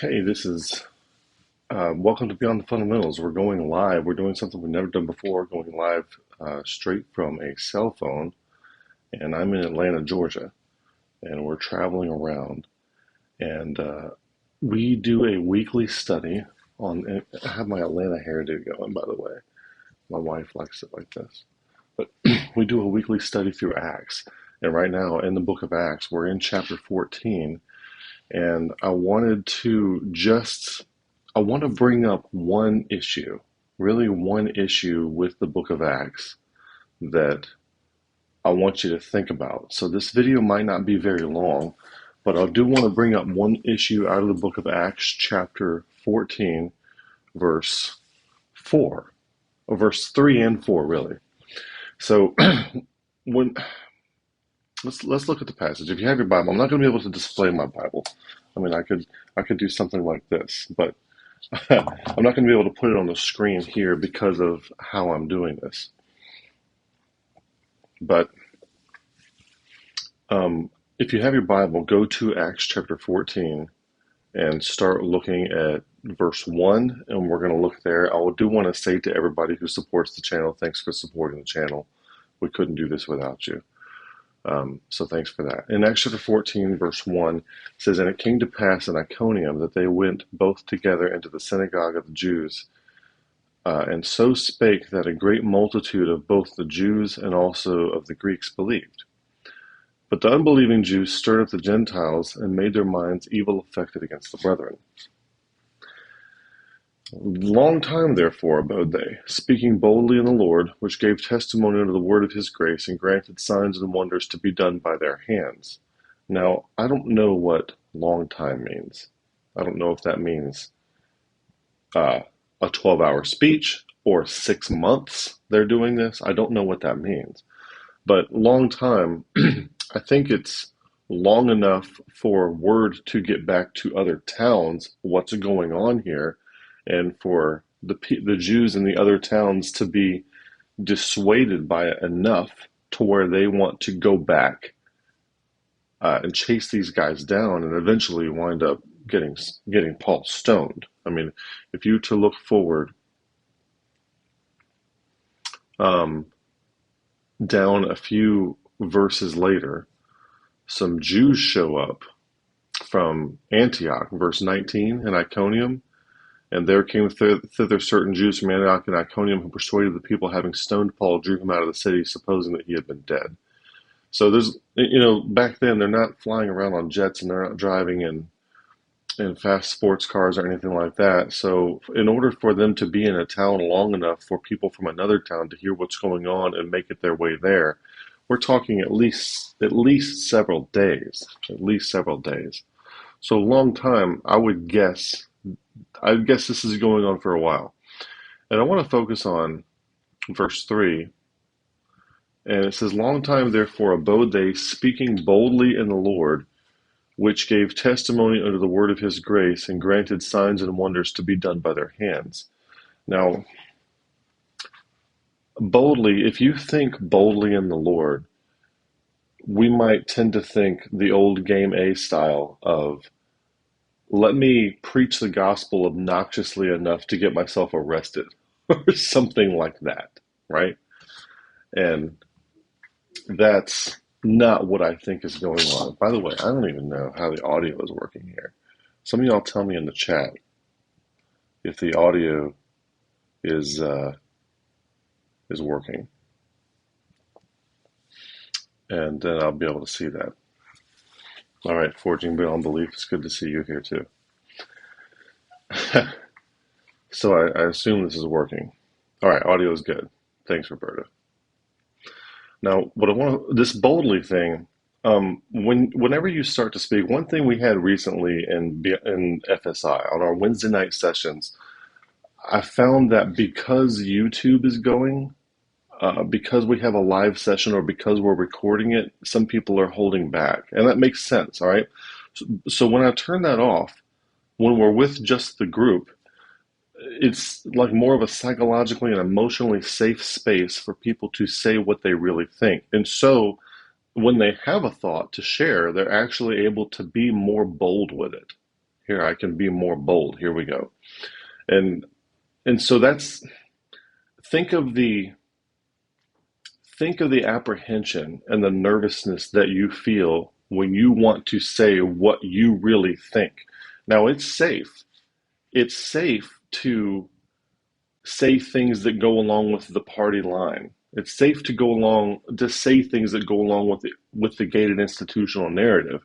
Hey, this is welcome to Beyond the Fundamentals. We're going live. We're doing something we've never done before, going live straight from a cell phone. And I'm in Atlanta, Georgia, and we're traveling around. And we do a weekly study on. I have my Atlanta hairdo going, by the way. My wife likes it like this. But we do a weekly study through Acts. And right now, in the book of Acts, we're in chapter 14. And I want to bring up one issue, really one issue with the book of Acts that I want you to think about. So this video might not be very long, but I do want to bring up one issue out of the book of Acts, chapter 14, verse 4, or verse 3 and 4, really. So when let's look at the passage. If you have your Bible, I'm not going to be able to display my Bible. I mean, I could do something like this, but I'm not going to be able to put it on the screen here because of how I'm doing this. But if you have your Bible, go to Acts chapter 14 and start looking at verse 1, and we're going to look there. I do want to say to everybody who supports the channel, thanks for supporting the channel. We couldn't do this without you. So thanks for that. In Acts chapter 14, verse 1, it says, "And it came to pass in Iconium that they went both together into the synagogue of the Jews, and so spake that a great multitude of both the Jews and also of the Greeks believed. But the unbelieving Jews stirred up the Gentiles and made their minds evil affected against the brethren. Long time therefore abode they, speaking boldly in the Lord, which gave testimony unto the word of his grace, and granted signs and wonders to be done by their hands." Now, I don't know what long time means. I don't know if that means a 12-hour speech or 6 months they're doing this. I don't know what that means. But long time, I think it's long enough for word to get back to other towns what's going on here, and for the Jews in the other towns to be dissuaded by it enough to where they want to go back and chase these guys down and eventually wind up getting Paul stoned. I mean, if you to look forward down a few verses later, some Jews show up from Antioch, verse 19, in Iconium. "And there came thither certain Jews from Antioch and Iconium who persuaded the people, having stoned Paul, drew him out of the city, supposing that he had been dead." So there's, back then they're not flying around on jets and they're not driving in fast sports cars or anything like that. So in order for them to be in a town long enough for people from another town to hear what's going on and make it their way there, we're talking at least several days, So a long time, I would guess. This is going on for a while. And I want to focus on verse 3. And it says, "Long time therefore abode they, speaking boldly in the Lord, which gave testimony unto the word of his grace, and granted signs and wonders to be done by their hands." Now, boldly, if you think boldly in the Lord, we might tend to think the old game A style of, let me preach the gospel obnoxiously enough to get myself arrested or something like that, right? And that's not what I think is going on. By the way, I don't even know how the audio is working here. Some of y'all tell me in the chat if the audio is working, and then I'll be able to see that. All right, Forging Beyond Belief, it's good to see you here too. So I assume this is working. All right, audio is good. Thanks, Roberta. Now, what I want this boldly thing, whenever you start to speak, one thing we had recently in FSI on our Wednesday night sessions, I found that because YouTube is going, because we have a live session or because we're recording it, some people are holding back, and that makes sense. All right. So when I turn that off, when we're with just the group, it's like more of a psychologically and emotionally safe space for people to say what they really think. And so when they have a thought to share, they're actually able to be more bold with it. Here, I can be more bold. Here we go. And so that's think of the apprehension and the nervousness that you feel when you want to say what you really think. Now, it's safe. It's safe to say things that go along with the party line. It's safe to say things that go along with the gated institutional narrative.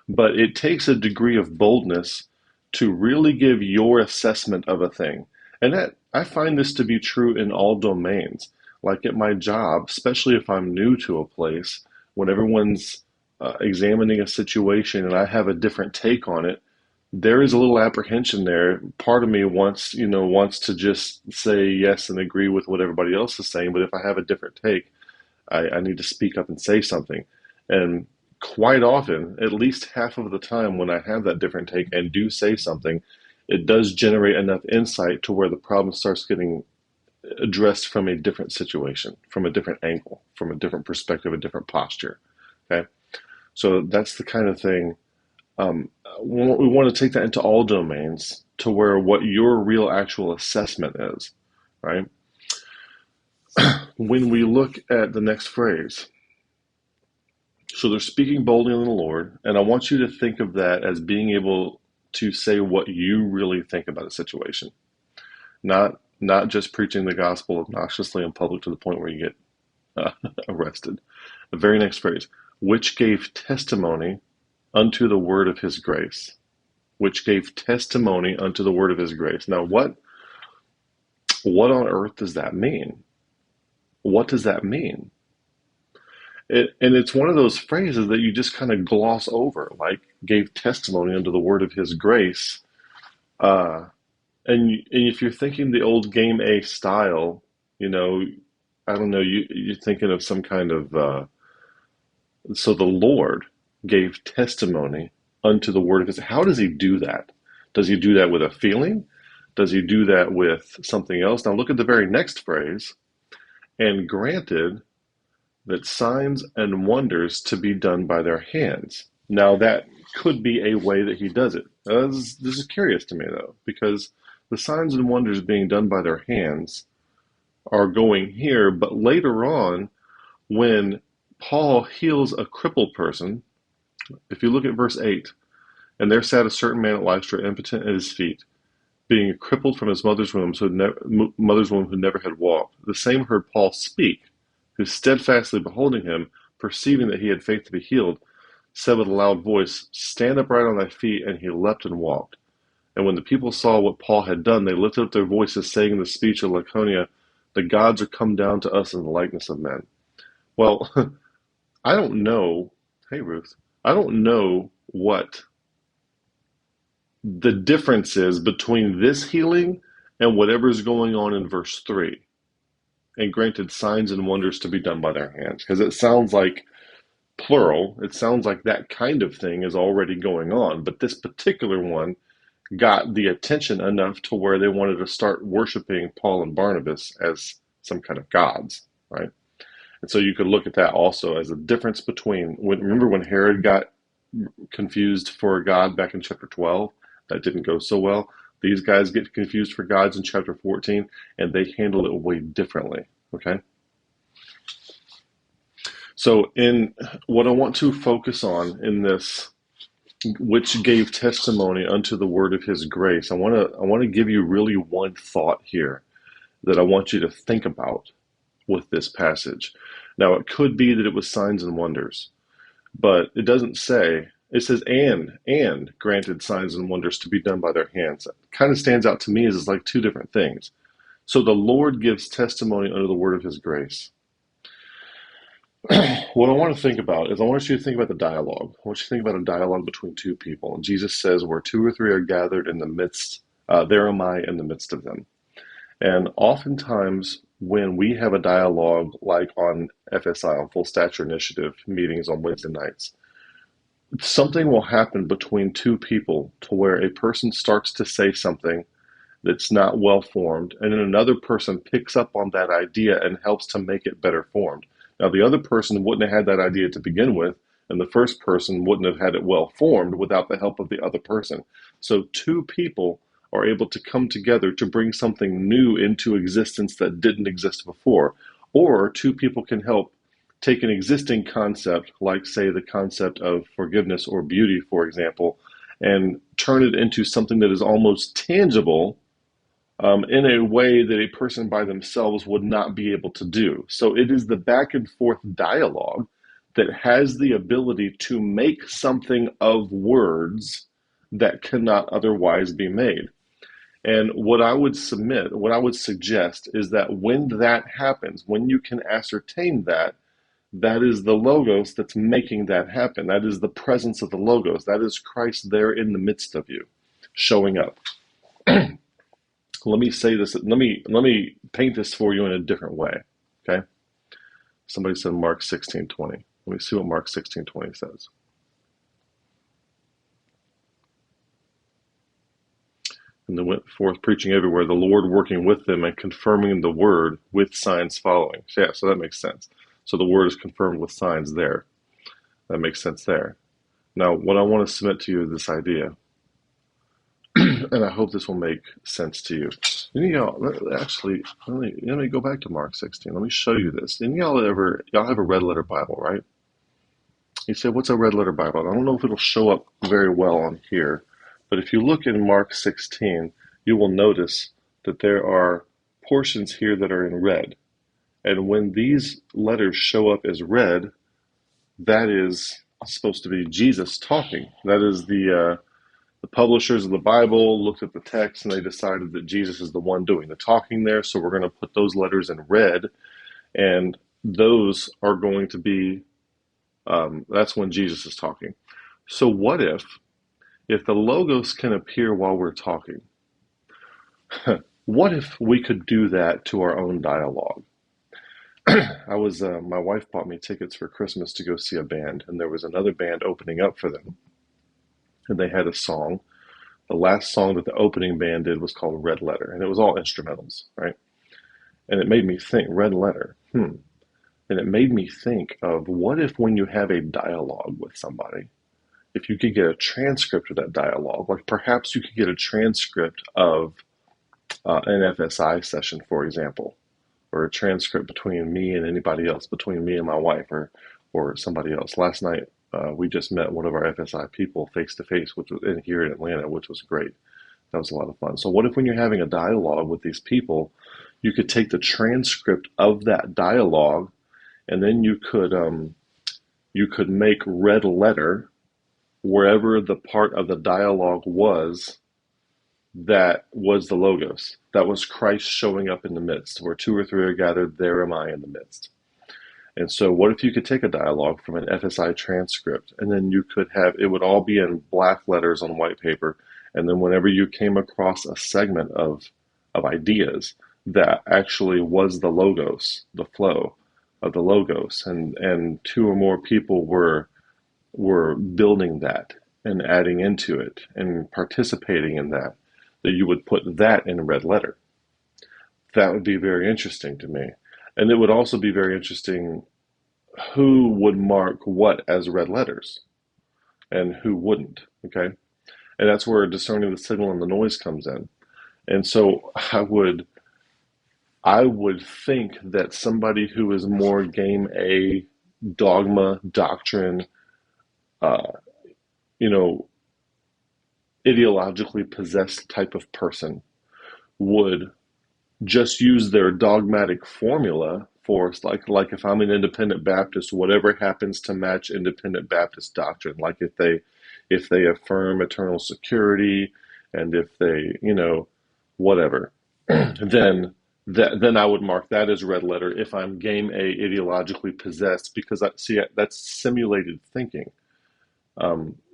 But it takes a degree of boldness to really give your assessment of a thing. And that I find this to be true in all domains. Like at my job, especially if I'm new to a place, when everyone's examining a situation and I have a different take on it, there is a little apprehension there. Part of me wants to just say yes and agree with what everybody else is saying. But if I have a different take, I need to speak up and say something. And quite often, at least half of the time when I have that different take and do say something, it does generate enough insight to where the problem starts getting addressed from a different situation, from a different angle, from a different perspective, a different posture. Okay, so that's the kind of thing. We want to take that into all domains to where what your real actual assessment is, right? When we look at the next phrase, so they're speaking boldly in the Lord, and I want you to think of that as being able to say what you really think about a situation, not just preaching the gospel obnoxiously in public to the point where you get arrested. The very next phrase, which gave testimony unto the word of his grace. Which gave testimony unto the word of his grace. Now, what on earth does that mean? What does that mean? And it's one of those phrases that you just kind of gloss over, like gave testimony unto the word of his grace. And if you're thinking the old game A style, I don't know, you're thinking of some kind of, so the Lord gave testimony unto the word of his. How does he do that? Does he do that with a feeling? Does he do that with something else? Now look at the very next phrase. And granted that signs and wonders to be done by their hands. Now that could be a way that he does it. This is curious to me though, because the signs and wonders being done by their hands are going here, but later on when Paul heals a crippled person, if you look at verse 8, and there sat a certain man at Lystra, impotent at his feet, being crippled from his mother's womb, who never had walked. The same heard Paul speak, who steadfastly beholding him, perceiving that he had faith to be healed, said with a loud voice, Stand upright on thy feet, and he leapt and walked. And when the people saw what Paul had done, they lifted up their voices, saying in the speech of Laconia, The gods are come down to us in the likeness of men. Well, I don't know, hey Ruth, I don't know what the difference is between this healing and whatever's going on in verse 3. And granted signs and wonders to be done by their hands. Because it sounds like plural. It sounds like that kind of thing is already going on. But this particular one got the attention enough to where they wanted to start worshiping Paul and Barnabas as some kind of gods, right? And so you could look at that also as a difference between, remember when Herod got confused for a god back in chapter 12? That didn't go so well. These guys get confused for gods in chapter 14, and they handle it way differently, okay? So in what I want to focus on in this, which gave testimony unto the word of his grace, I want to give you really one thought here that I want you to think about with this passage. Now, it could be that it was signs and wonders, but it doesn't say. It says, and granted signs and wonders to be done by their hands. It kind of stands out to me as it's like two different things. So the Lord gives testimony under the word of his grace. What I want to think about is I want you to think about the dialogue. I want you to think about a dialogue between two people. And Jesus says, where two or three are gathered in the midst, there am I in the midst of them. And oftentimes when we have a dialogue like on FSI, on Full Stature Initiative meetings on Wednesday nights, something will happen between two people to where a person starts to say something that's not well formed, and then another person picks up on that idea and helps to make it better formed. Now, the other person wouldn't have had that idea to begin with, And the first person wouldn't have had it well formed without the help of the other person. So two people are able to come together to bring something new into existence that didn't exist before. Or two people can help take an existing concept, like, say, the concept of forgiveness or beauty, for example, and turn it into something that is almost tangible in a way that a person by themselves would not be able to do. So it is the back and forth dialogue that has the ability to make something of words that cannot otherwise be made. And what I would suggest is that when that happens, when you can ascertain that, that is the Logos that's making that happen. That is the presence of the Logos. That is Christ there in the midst of you, showing up. Let me say this. Let me paint this for you in a different way. Okay. Somebody said Mark 16:20. Let me see what Mark 16:20 says. And they went forth preaching everywhere, the Lord working with them and confirming the word with signs following. So, yeah, so that makes sense. So the word is confirmed with signs there. That makes sense there. Now, what I want to submit to you is this idea, and I hope this will make sense to you. And y'all, actually, let me go back to Mark 16. Let me show you this. And y'all have a red letter Bible, right? You say, what's a red letter Bible? I don't know if it'll show up very well on here, but if you look in Mark 16, you will notice that there are portions here that are in red. And when these letters show up as red, that is supposed to be Jesus talking. That is the publishers of the Bible looked at the text and they decided that Jesus is the one doing the talking there. So we're going to put those letters in red, and those are going to be, that's when Jesus is talking. So what if the Logos can appear while we're talking? What if we could do that to our own dialogue? My wife bought me tickets for Christmas to go see a band, and there was another band opening up for them. And they had a song. The last song that the opening band did was called Red Letter, and it was all instrumentals, right? And it made me think, Red Letter, And it made me think of, what if when you have a dialogue with somebody, if you could get a transcript of that dialogue, like perhaps you could get a transcript of an FSI session, for example, or a transcript between me and anybody else, between me and my wife or somebody else. Last night, we just met one of our FSI people face to face, which was here in Atlanta, which was great. That was a lot of fun. So what if when you're having a dialogue with these people, you could take the transcript of that dialogue, and then you could make red letter wherever the part of the dialogue was that was the Logos. That was Christ showing up in the midst. Where two or three are gathered, there am I in the midst. And so what if you could take a dialogue from an FSI transcript, and then you could have, it would all be in black letters on white paper, and then whenever you came across a segment of ideas, that actually was the Logos, the flow of the Logos, and two or more people were building that and adding into it and participating in that you would put that in red letter. That would be very interesting to me. And it would also be very interesting who would mark what as red letters and who wouldn't, okay? And that's where discerning the signal and the noise comes in. And so I would think that somebody who is more game A, dogma, doctrine, ideologically possessed type of person would just use their dogmatic formula for, like if I'm an independent Baptist, whatever happens to match independent Baptist doctrine, like if they affirm eternal security, and if they, whatever, then I would mark that as red letter if I'm game A, ideologically possessed, because that's simulated thinking.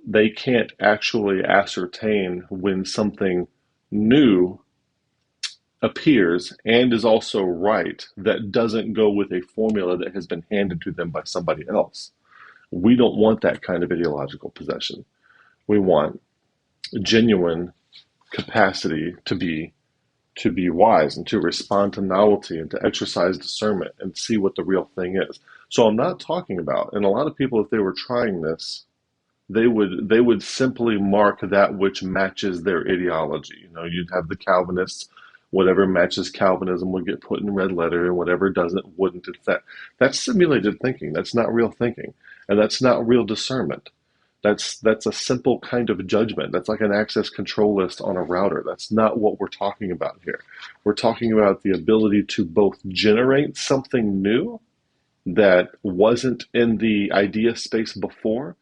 They can't actually ascertain when something new appears and is also right that doesn't go with a formula that has been handed to them by somebody else. We don't want that kind of ideological possession. We want genuine capacity to be wise and to respond to novelty and to exercise discernment and see what the real thing is. So I'm not talking about, and a lot of people, if they were trying this, they would simply mark that which matches their ideology. You'd have the Calvinists, whatever matches Calvinism would get put in red letter, and whatever doesn't wouldn't. That's simulated thinking. That's not real thinking, and that's not real discernment. That's a simple kind of judgment. That's like an access control list on a router. That's not what we're talking about here. We're talking about the ability to both generate something new that wasn't in the idea space before,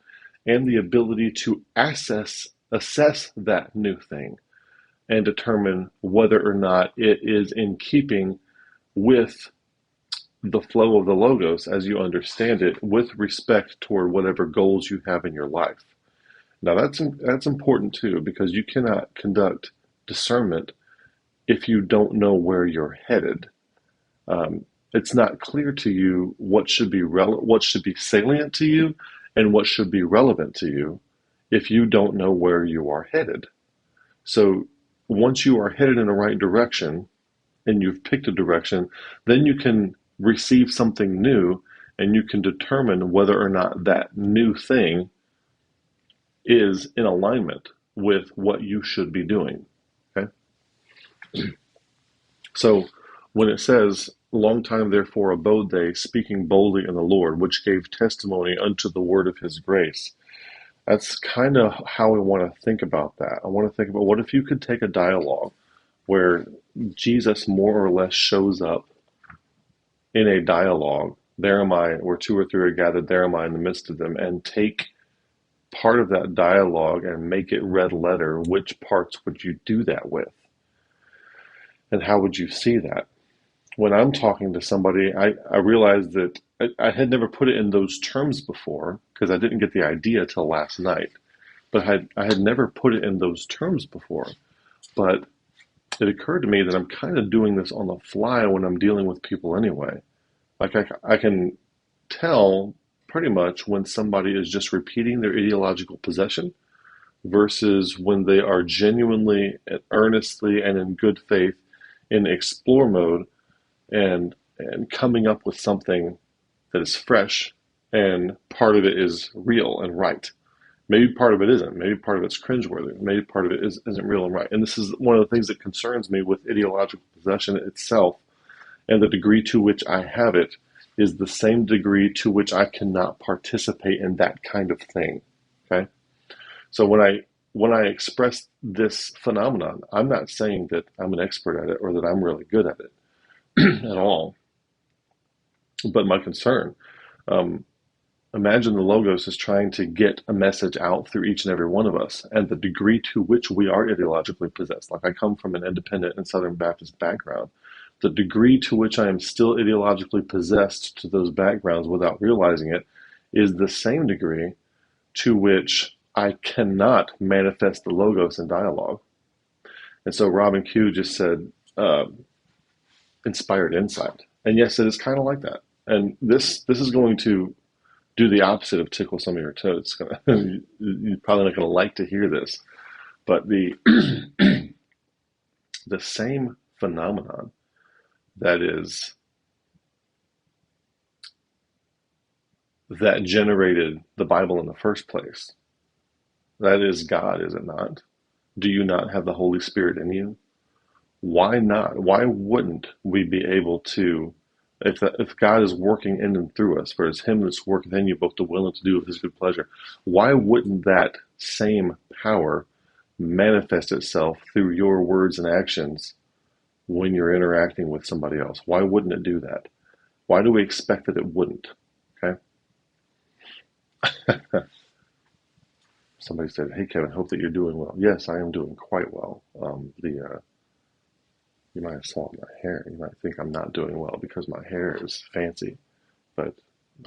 and the ability to assess that new thing and determine whether or not it is in keeping with the flow of the Logos as you understand it, with respect toward whatever goals you have in your life. Now that's important too, because you cannot conduct discernment if you don't know where you're headed. It's not clear to you what should be salient to you and what should be relevant to you if you don't know where you are headed. So once you are headed in the right direction and you've picked a direction, then you can receive something new and you can determine whether or not that new thing is in alignment with what you should be doing. Okay? So when it says, long time therefore abode they, speaking boldly in the Lord, which gave testimony unto the word of his grace. That's kind of how I want to think about that. I want to think about, what if you could take a dialogue where Jesus more or less shows up in a dialogue, there am I, where two or three are gathered, there am I in the midst of them, and take part of that dialogue and make it red letter. Which parts would you do that with? And how would you see that? When I'm talking to somebody, I realized that I had never put it in those terms before, because I didn't get the idea till last night. But I had never put it in those terms before. But it occurred to me that I'm kind of doing this on the fly when I'm dealing with people anyway. Like I can tell pretty much when somebody is just repeating their ideological possession versus when they are genuinely and earnestly and in good faith in explore mode and coming up with something that is fresh, and part of it is real and right. Maybe part of it isn't. Maybe part of it's cringeworthy. Maybe part of it isn't real and right. And this is one of the things that concerns me with ideological possession itself, and the degree to which I have it is the same degree to which I cannot participate in that kind of thing. Okay? So when I express this phenomenon, I'm not saying that I'm an expert at it or that I'm really good at it at all. But my concern, imagine the Logos is trying to get a message out through each and every one of us, and the degree to which we are ideologically possessed. Like, I come from an independent and Southern Baptist background. The degree to which I am still ideologically possessed to those backgrounds without realizing it is the same degree to which I cannot manifest the Logos in dialogue. And so Robin Q just said, inspired insight. And yes, it is kind of like that. And this is going to do the opposite of tickle some of your toes. You're probably not going to like to hear this, but the the same phenomenon that generated the Bible in the first place. That is God, is it not? Do you not have the Holy Spirit in you? Why not? Why wouldn't we be able to, if God is working in and through us, for it's Him that's working in you both to will and to do of His good pleasure, why wouldn't that same power manifest itself through your words and actions when you're interacting with somebody else? Why wouldn't it do that? Why do we expect that it wouldn't? Okay. Somebody said, "Hey Kevin, hope that you're doing well." Yes, I am doing quite well. You might have saw my hair. You might think I'm not doing well because my hair is fancy, but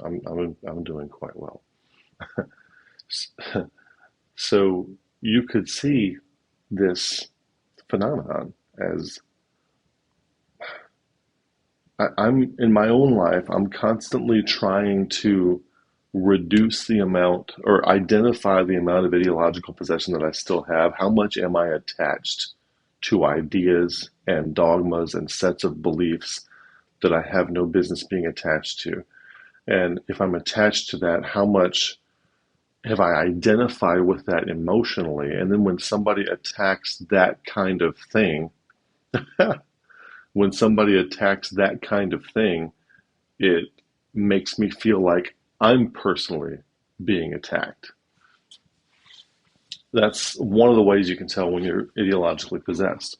I'm doing quite well. So you could see this phenomenon as I'm in my own life. I'm constantly trying to reduce the amount or identify the amount of ideological possession that I still have. How much am I attached to ideas and dogmas and sets of beliefs that I have no business being attached to? And if I'm attached to that, how much have I identified with that emotionally? And then when somebody attacks that kind of thing, when somebody attacks that kind of thing, it makes me feel like I'm personally being attacked. That's one of the ways you can tell when you're ideologically possessed.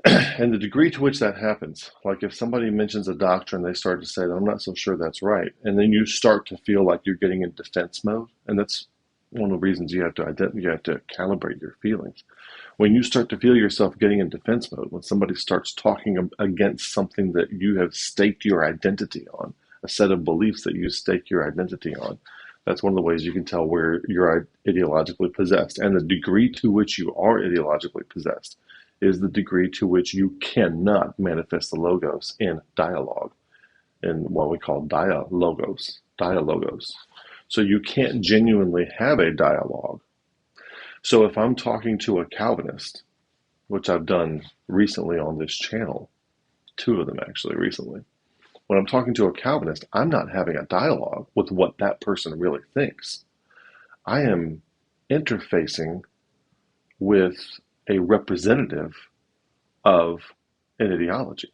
And the degree to which that happens, like if somebody mentions a doctrine, they start to say, I'm not so sure that's right. And then you start to feel like you're getting in defense mode. And that's one of the reasons you have to calibrate your feelings. When you start to feel yourself getting in defense mode, when somebody starts talking against something that you have staked your identity on, a set of beliefs that you stake your identity on, that's one of the ways you can tell where you're ideologically possessed. And the degree to which you are ideologically possessed is the degree to which you cannot manifest the logos in dialogue, in what we call dialogos. So you can't genuinely have a dialogue. So if I'm talking to a Calvinist, which I've done recently on this channel, 2 of them actually recently, when I'm talking to a Calvinist, I'm not having a dialogue with what that person really thinks. I am interfacing with a representative of an ideology.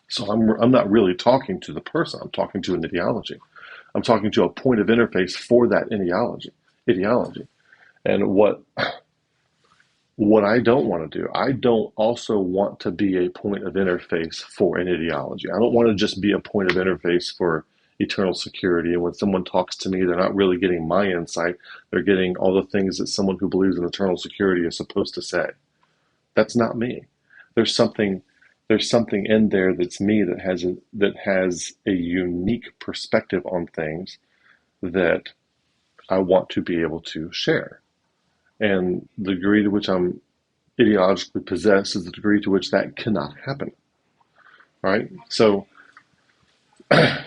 So I'm not really talking to the person. I'm talking to an ideology. I'm talking to a point of interface for that ideology. And what I don't want to do, I don't also want to be a point of interface for an ideology. I don't want to just be a point of interface for eternal security. And when someone talks to me, they're not really getting my insight. They're getting all the things that someone who believes in eternal security is supposed to say. That's not me. There's something in there that's me that has a unique perspective on things that I want to be able to share. And the degree to which I'm ideologically possessed is the degree to which that cannot happen. Right? So I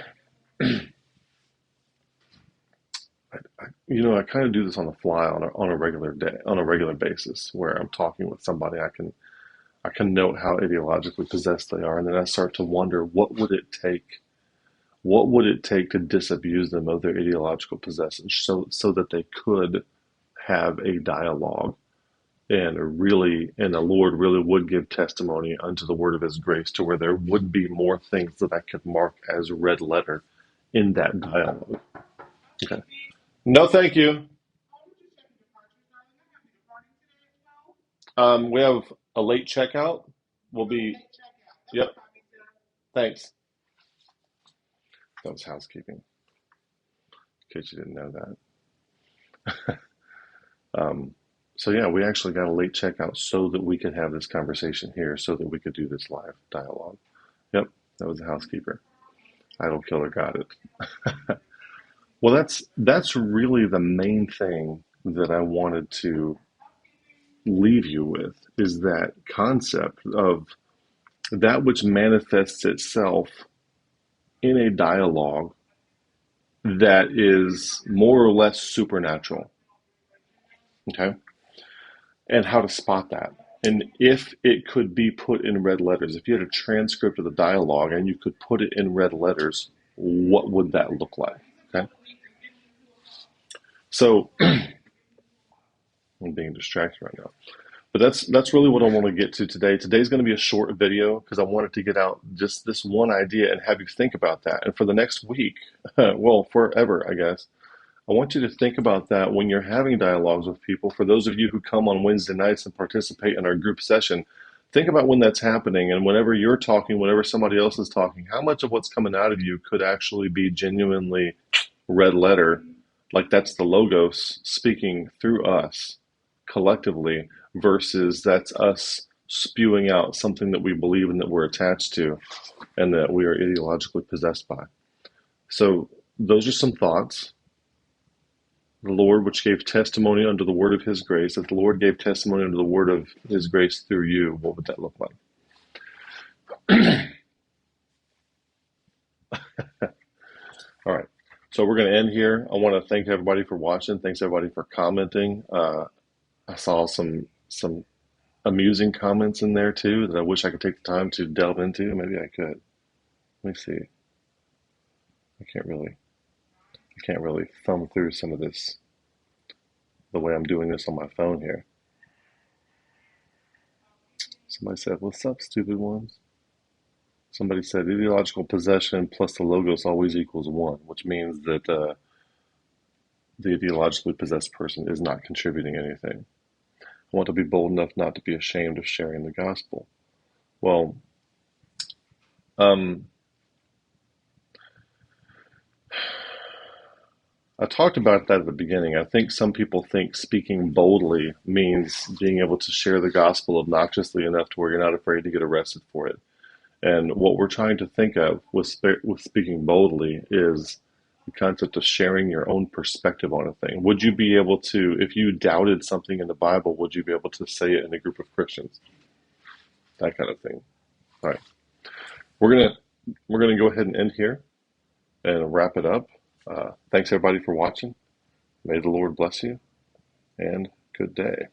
kind of do this on the fly on a regular basis, where I'm talking with somebody. I can note how ideologically possessed they are, and then I start to wonder, what would it take to disabuse them of their ideological possession, so that they could have a dialogue, and the Lord really would give testimony unto the word of his grace, to where there would be more things that I could mark as red letter in that dialogue. Okay. No, thank you. We have a late checkout. We'll be, yep, thanks. That was housekeeping, in case you didn't know that. So yeah, we actually got a late checkout so that we could have this conversation here, so that we could do this live dialogue. Yep, that was the housekeeper. Idol killer got it. Well, that's really the main thing that I wanted to leave you with, is that concept of that which manifests itself in a dialogue that is more or less supernatural. Okay? And how to spot that. And if it could be put in red letters, if you had a transcript of the dialogue and you could put it in red letters, what would that look like? Okay? So I'm being distracted right now. But that's really what I want to get to today. Today's going to be a short video because I wanted to get out just this one idea and have you think about that. And for the next week, well, forever, I guess, I want you to think about that when you're having dialogues with people. For those of you who come on Wednesday nights and participate in our group session, think about when that's happening, and whenever you're talking, whenever somebody else is talking, how much of what's coming out of you could actually be genuinely red letter, like that's the Logos speaking through us collectively, versus that's us spewing out something that we believe and that we're attached to and that we are ideologically possessed by. So those are some thoughts. The Lord, which gave testimony unto the word of his grace, if the Lord gave testimony unto the word of his grace through you, what would that look like? All right. So we're going to end here. I want to thank everybody for watching. Thanks everybody for commenting. I saw some amusing comments in there too that I wish I could take the time to delve into. Maybe I could. Let me see. I can't really thumb through some of this the way I'm doing this on my phone here. Somebody said, "What's up, stupid ones?" Somebody said, "Ideological possession plus the logos always equals one," which means that the ideologically possessed person is not contributing anything. I want to be bold enough not to be ashamed of sharing the gospel. Well, I talked about that at the beginning. I think some people think speaking boldly means being able to share the gospel obnoxiously enough to where you're not afraid to get arrested for it. And what we're trying to think of with speaking boldly is the concept of sharing your own perspective on a thing. Would you be able to, if you doubted something in the Bible, would you be able to say it in a group of Christians? That kind of thing. All right. We're gonna go ahead and end here and wrap it up. Thanks everybody for watching. May the Lord bless you, and good day.